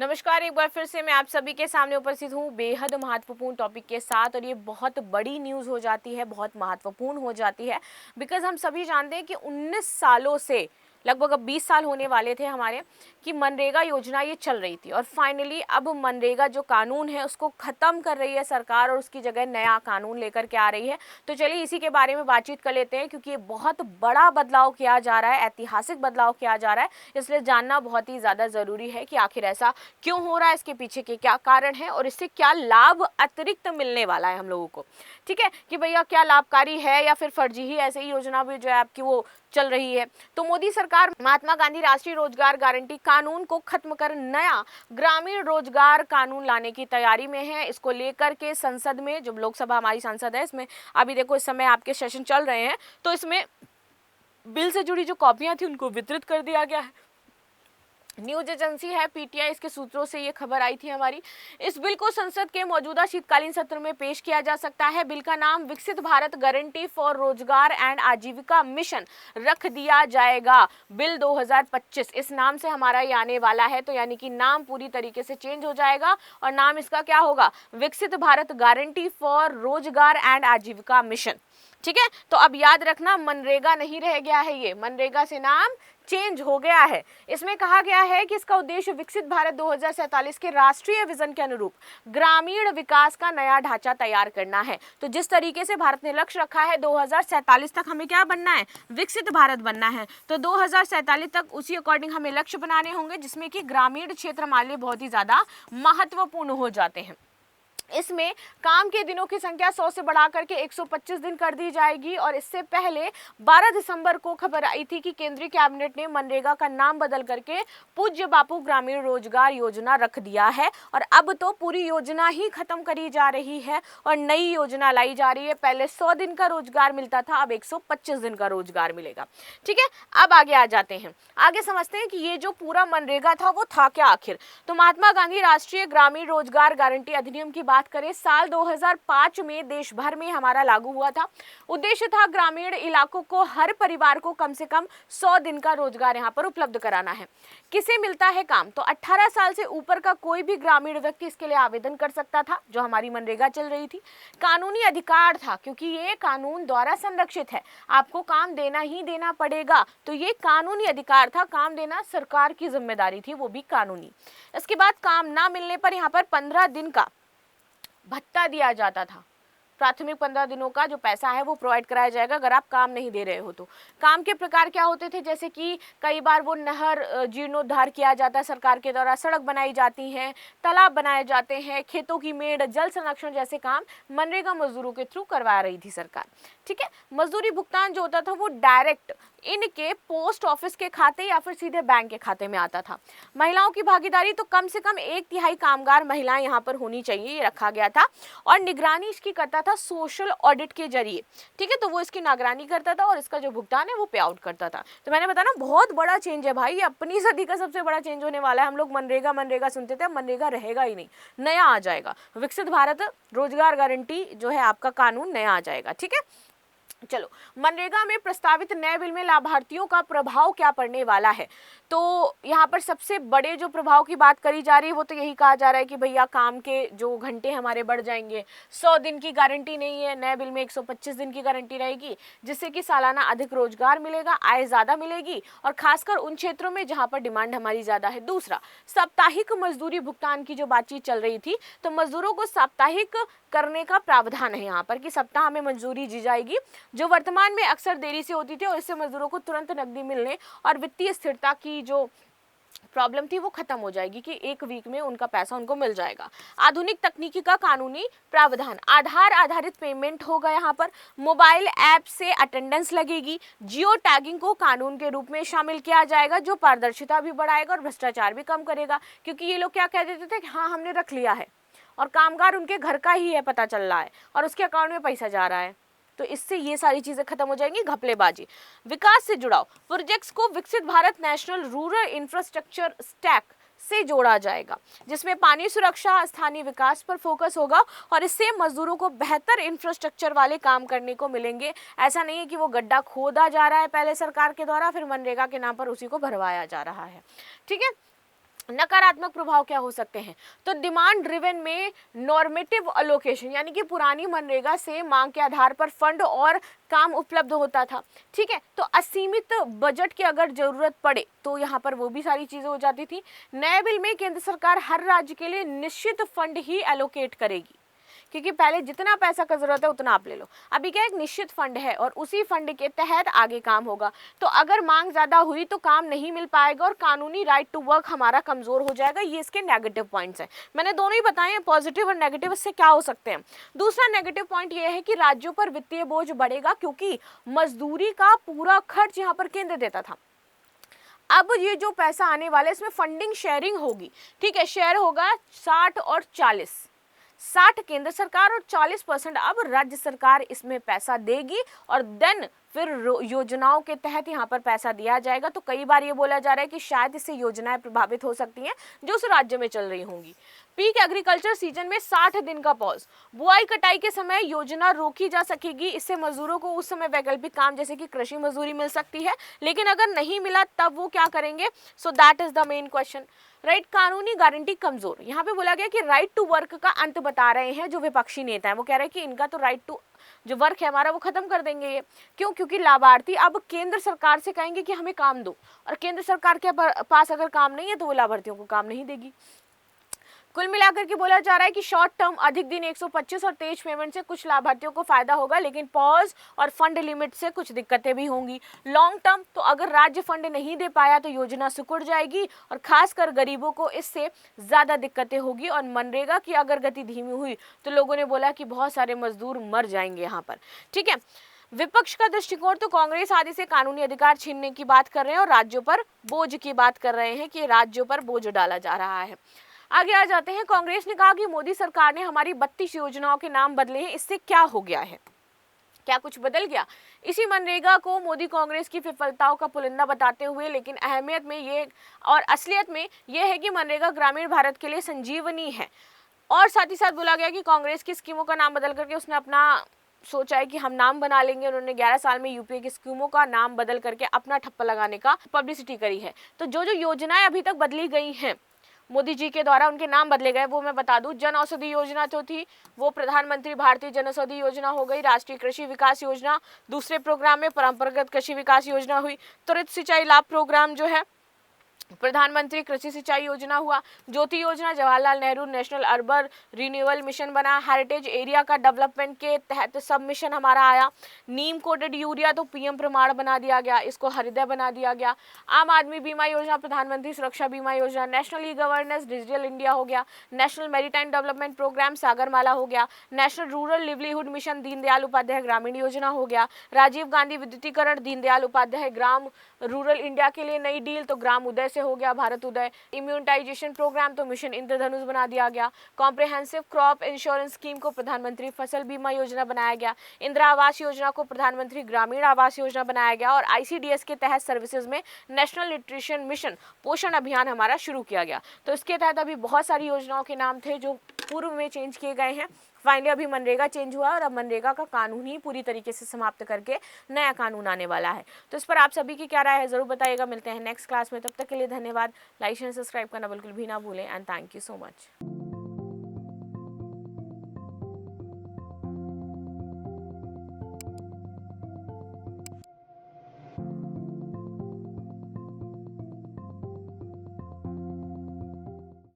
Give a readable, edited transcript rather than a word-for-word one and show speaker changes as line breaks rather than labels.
नमस्कार, एक बार फिर से मैं आप सभी के सामने उपस्थित हूँ बेहद महत्वपूर्ण टॉपिक के साथ। और ये बहुत बड़ी न्यूज़ हो जाती है, बहुत महत्वपूर्ण हो जाती है। बिकॉज हम सभी जानते हैं कि 19 सालों से लगभग अब 20 साल होने वाले थे हमारे कि मनरेगा योजना ये चल रही थी। और फाइनली अब मनरेगा जो कानून है उसको ख़त्म कर रही है सरकार और उसकी जगह नया कानून लेकर के आ रही है। तो चलिए इसी के बारे में बातचीत कर लेते हैं, क्योंकि ये बहुत बड़ा बदलाव किया जा रहा है, ऐतिहासिक बदलाव किया जा रहा है। इसलिए जानना बहुत ही ज़्यादा ज़रूरी है कि आखिर ऐसा क्यों हो रहा है, इसके पीछे के क्या कारण है और इससे क्या लाभ अतिरिक्त मिलने वाला है हम लोगों को। ठीक है कि भैया क्या लाभकारी है या फिर फर्जी ही ऐसे ही योजना भी जो है आपकी वो चल रही है। तो मोदी सरकार महात्मा गांधी राष्ट्रीय रोजगार गारंटी कानून को खत्म कर नया ग्रामीण रोजगार कानून लाने की तैयारी में है। इसको लेकर के संसद में, जो लोकसभा हमारी संसद है, इसमें अभी देखो इस समय आपके सेशन चल रहे हैं, तो इसमें बिल से जुड़ी जो कॉपियां थी उनको वितरित कर दिया गया है। न्यूज एजेंसी है पीटीआई, इसके सूत्रों से ये खबर आई थी हमारी। इस बिल को संसद के मौजूदा शीतकालीन सत्र में पेश किया जा सकता है। बिल का नाम विकसित भारत गारंटी फॉर रोजगार एंड आजीविका मिशन रख दिया जाएगा। बिल 2025 इस नाम से हमारा ये आने वाला है। तो यानी कि नाम पूरी तरीके से चेंज हो जाएगा और नाम इसका क्या होगा, विकसित भारत गारंटी फॉर रोजगार एंड आजीविका मिशन। ठीक है, तो अब याद रखना मनरेगा नहीं रह गया है, ये मनरेगा से नाम चेंज हो गया है। इसमें कहा गया है कि इसका उद्देश्य विकसित भारत 2047 के राष्ट्रीय विजन के अनुरूप ग्रामीण विकास का नया ढांचा तैयार करना है। तो जिस तरीके से भारत ने लक्ष्य रखा है 2047 तक हमें क्या बनना है, विकसित भारत बनना है। तो 2047 तक उसी अकॉर्डिंग हमें लक्ष्य बनाने होंगे, जिसमें कि ग्रामीण क्षेत्र हमारे लिए बहुत ही ज्यादा महत्वपूर्ण हो जाते हैं। इसमें काम के दिनों की संख्या 100 से बढ़ाकर के 125 दिन कर दी जाएगी। और इससे पहले 12 दिसंबर को खबर आई थी कि केंद्रीय कैबिनेट ने मनरेगा का नाम बदल करके पूज्य बापू ग्रामीण रोजगार योजना रख दिया है। और अब तो पूरी योजना ही खत्म करी जा रही है और नई योजना लाई जा रही है। पहले 100 दिन का रोजगार मिलता था, अब 125 दिन का रोजगार मिलेगा। ठीक है, अब आगे आ जाते हैं, आगे समझते हैं कि ये जो पूरा मनरेगा था वो था क्या आखिर। तो महात्मा गांधी राष्ट्रीय ग्रामीण रोजगार गारंटी अधिनियम की बात करें, साल 2005 में देश भर में हमारा लागू हुआ था। उद्देश्य था ग्रामीण इलाकों को हर परिवार को कम से कम 100 दिन का रोजगार यहाँ पर उपलब्ध कराना है। किसे मिलता है काम, तो 18 साल से ऊपर का कोई भी ग्रामीण व्यक्ति इसके लिए आवेदन कर सकता था, जो हमारी मनरेगा चल रही थी। कानूनी अधिकार था, क्योंकि ये कानून द्वारा संरक्षित है, आपको काम देना ही देना पड़ेगा। तो ये कानूनी अधिकार था, काम देना सरकार की जिम्मेदारी थी, वो भी कानूनी। इसके बाद काम ना मिलने पर यहाँ पर 15 दिन का भत्ता दिया जाता था। प्राथमिक 15 दिनों का जो पैसा है वो प्रोवाइड कराया जाएगा अगर आप काम नहीं दे रहे हो तो। काम के प्रकार क्या होते थे, जैसे कि कई बार वो नहर जीर्णोद्धार किया जाता है सरकार के द्वारा, सड़क बनाई जाती हैं, तालाब बनाए जाते हैं, खेतों की मेड़, जल संरक्षण जैसे काम मनरेगा मजदूरों के थ्रू करवा रही थी सरकार। ठीक है, मजदूरी भुगतान जो होता था वो डायरेक्ट इनके पोस्ट ऑफिस के खाते या फिर सीधे बैंक के खाते में आता था। महिलाओं की भागीदारी, तो कम से कम 1/3 कामगार महिलाएं यहाँ पर होनी चाहिए, ये रखा गया था। और निगरानी इसकी करता था सोशल ऑडिट के जरिए। ठीक है, तो वो इसकी निगरानी करता था और इसका जो भुगतान है वो पे आउट करता था। तो मैंने बताया ना, बहुत बड़ा चेंज है भाई, अपनी सदी का सबसे बड़ा चेंज होने वाला है। हम लोग मनरेगा मनरेगा सुनते थे, मनरेगा रहेगा ही नहीं, नया आ जाएगा। विकसित भारत रोजगार गारंटी जो है आपका कानून नया आ जाएगा। ठीक है, चलो मनरेगा में प्रस्तावित नए बिल में लाभार्थियों का प्रभाव क्या पड़ने वाला है। तो यहाँ पर सबसे बड़े जो प्रभाव की बात करी जा रही है वो तो यही कहा जा रहा है कि भैया काम के जो घंटे हमारे बढ़ जाएंगे। 100 दिन की गारंटी नहीं है, नए बिल में 125 दिन की गारंटी रहेगी, जिससे कि सालाना अधिक रोजगार मिलेगा, आय ज़्यादा मिलेगी और खासकर उन क्षेत्रों में जहाँ पर डिमांड हमारी ज़्यादा है। दूसरा, साप्ताहिक मजदूरी भुगतान की जो बातचीत चल रही थी, तो मजदूरों को साप्ताहिक करने का प्रावधान है यहाँ पर कि सप्ताह में मजदूरी दी जाएगी, जो वर्तमान में अक्सर देरी से होती थी। और इससे मजदूरों को तुरंत नकदी मिलने और वित्तीय स्थिरता की जो प्रॉब्लम थी वो खत्म हो जाएगी कि एक वीक में उनका पैसा उनको मिल जाएगा। आधुनिक तकनीकी का कानूनी प्रावधान, आधार आधारित पेमेंट होगा यहाँ पर, मोबाइल ऐप से अटेंडेंस लगेगी, जियो टैगिंग को कानून के रूप में शामिल किया जाएगा, जो पारदर्शिता भी बढ़ाएगा और भ्रष्टाचार भी कम करेगा। क्योंकि ये लोग क्या कह देते थे कि हाँ हमने रख लिया है और कामगार उनके घर का ही है, पता चल रहा है और उसके अकाउंट में पैसा जा रहा है। तो इससे ये सारी चीजें खत्म हो जाएंगी, घपलेबाजी। विकास से जुड़ाव, प्रोजेक्ट्स को विकसित Bharat national rural infrastructure stack से जोड़ा जाएगा, जिसमें पानी सुरक्षा, स्थानीय विकास पर फोकस होगा और इससे मजदूरों को बेहतर इंफ्रास्ट्रक्चर वाले काम करने को मिलेंगे। ऐसा नहीं है कि वो गड्ढा खोदा जा रहा है पहले सरकार के द्वारा, फिर मनरेगा के नाम पर उसी को भरवाया जा रहा है। ठीक है, नकारात्मक प्रभाव क्या हो सकते हैं? तो डिमांड ड्रिवन में नॉर्मेटिव अलोकेशन, यानी कि पुरानी मनरेगा से मांग के आधार पर फंड और काम उपलब्ध होता था। ठीक है, तो असीमित बजट की अगर जरूरत पड़े तो यहाँ पर वो भी सारी चीजें हो जाती थी। नए बिल में केंद्र सरकार हर राज्य के लिए निश्चित फंड ही एलोकेट करेगी, क्योंकि पहले जितना पैसा का जरूरत है उतना आप ले लो, अभी क्या एक निश्चित फंड है और उसी फंड के तहत आगे काम होगा। तो अगर मांग ज्यादा हुई तो काम नहीं मिल पाएगा और कानूनी राइट टू वर्क हमारा कमजोर हो जाएगा। ये इसके नेगेटिव पॉइंट्स हैं, मैंने दोनों ही बताए हैं, पॉजिटिव और नेगेटिव। इससे क्या हो सकते हैं? दूसरा नेगेटिव पॉइंट ये है कि राज्यों पर वित्तीय बोझ बढ़ेगा, क्योंकि मजदूरी का पूरा खर्च यहाँ पर केंद्र देता था। अब ये जो पैसा आने वाला है इसमें फंडिंग शेयरिंग होगी। ठीक है, शेयर होगा 60 और 40, 60 केंद्र सरकार और 40% अब राज्य सरकार इसमें पैसा देगी और देन फिर योजनाओं के तहत यहाँ पर पैसा दिया जाएगा। तो कई बार ये बोला जा रहा है कि शायद इससे योजनाएं प्रभावित हो सकती हैं जो उस राज्य में चल रही होंगी। पीक एग्रीकल्चर सीजन में 60 दिन का पॉज, बुआई कटाई के समय योजना रोकी जा सकेगी। इससे मजदूरों को उस समय वैकल्पिक काम जैसे कि कृषि मजदूरी मिल सकती है, लेकिन अगर नहीं मिला तब वो क्या करेंगे? So that is the main question. Right, कानूनी गारंटी कमजोर, यहाँ पे बोला गया कि राइट टू वर्क का अंत बता रहे हैं जो विपक्षी नेता है, वो कह रहे हैं कि इनका तो राइट टू जो वर्क है हमारा वो खत्म कर देंगे ये। क्यों? क्योंकि लाभार्थी अब केंद्र सरकार से कहेंगे कि हमें काम दो, और केंद्र सरकार के पास अगर काम नहीं है तो वो लाभार्थियों को काम नहीं देगी। कुल मिलाकर के बोला जा रहा है कि शॉर्ट टर्म अधिक दिन 125 और तेज पेमेंट से कुछ लाभार्थियों को फायदा होगा, लेकिन पॉज और फंड लिमिट से कुछ दिक्कतें भी होंगी। लॉन्ग टर्म तो अगर राज्य फंड नहीं दे पाया तो योजना सिकुड़ जाएगी और खासकर गरीबों को इससे ज्यादा दिक्कतें होगी। और मनरेगा की अगर गति धीमी हुई तो लोगों ने बोला कि बहुत सारे मजदूर मर जाएंगे यहाँ पर। ठीक है, विपक्ष का दृष्टिकोण तो कांग्रेस आदि से कानूनी अधिकार छीनने की बात कर रहे हैं और राज्यों पर बोझ की बात कर रहे हैं कि राज्यों पर बोझ डाला जा रहा है। आगे आ जाते हैं। कांग्रेस ने कहा कि मोदी सरकार ने हमारी 32 योजनाओं के नाम बदले हैं, इससे क्या हो गया है? क्या कुछ बदल गया? इसी मनरेगा को मोदी कांग्रेस की विफलताओं का पुलिंदा बताते हुए, लेकिन अहमियत में ये और असलियत में ये है कि मनरेगा ग्रामीण भारत के लिए संजीवनी है। और साथ ही साथ बोला गया कि कांग्रेस की स्कीमों का नाम बदल करके उसने अपना सोचा है कि हम नाम बना लेंगे। उन्होंने 11 साल में यूपीए की स्कीमों का नाम बदल करके अपना ठप्पा लगाने का पब्लिसिटी करी है। तो जो जो योजनाएं अभी तक बदली गई हैं मोदी जी के द्वारा, उनके नाम बदले गए, वो मैं बता दूं। जन औषधि योजना जो थी वो प्रधानमंत्री भारतीय जन औषधि योजना हो गई। राष्ट्रीय कृषि विकास योजना दूसरे प्रोग्राम में परंपरागत कृषि विकास योजना हुई। त्वरित सिंचाई लाभ प्रोग्राम जो है प्रधानमंत्री कृषि सिंचाई योजना हुआ। ज्योति योजना Jawaharlal Nehru national urban renewal mission बना। हेरिटेज एरिया का डेवलपमेंट के तहत सब मिशन हमारा आया। नीम कोटेड यूरिया तो पीएम प्रमाण बना दिया गया, इसको हृदय बना दिया गया। आम आदमी बीमा योजना, प्रधानमंत्री सुरक्षा बीमा योजना, national e governance digital India हो गया। National maritime development programme Sagarmala हो गया। National rural livelihood mission Deendayal Upadhyay ग्रामीण योजना हो गया। राजीव गांधी विद्युतीकरण दीनदयाल उपाध्याय ग्राम रूरल इंडिया के लिए नई डील तो ग्राम उदय से हो गया, भारत उदय। इम्यूनिटाइजेशन प्रोग्राम तो मिशन इंद्रधनुष बना दिया गया। कॉम्प्रिहेंसिव क्रॉप इंश्योरेंस स्कीम को प्रधानमंत्री फसल बीमा योजना बनाया गया। इंदिरा आवास योजना को प्रधानमंत्री ग्रामीण आवास योजना बनाया गया। और आईसीडीएस के तहत सर्विसेज में नेशनल न्यूट्रिशन मिशन पोषण अभियान हमारा शुरू किया गया। तो इसके तहत अभी बहुत सारी योजनाओं के नाम थे जो पूर्व में चेंज किए गए हैं। फाइनली अभी मनरेगा चेंज हुआ और अब मनरेगा का कानून ही पूरी तरीके से समाप्त करके नया कानून आने वाला है। तो इस पर आप सभी की क्या राय है जरूर बताइएगा। मिलते हैं नेक्स्ट क्लास में, तब तक के लिए धन्यवाद। लाइक शेयर सब्सक्राइब करना बिल्कुल भी ना भूलें and thank you so much.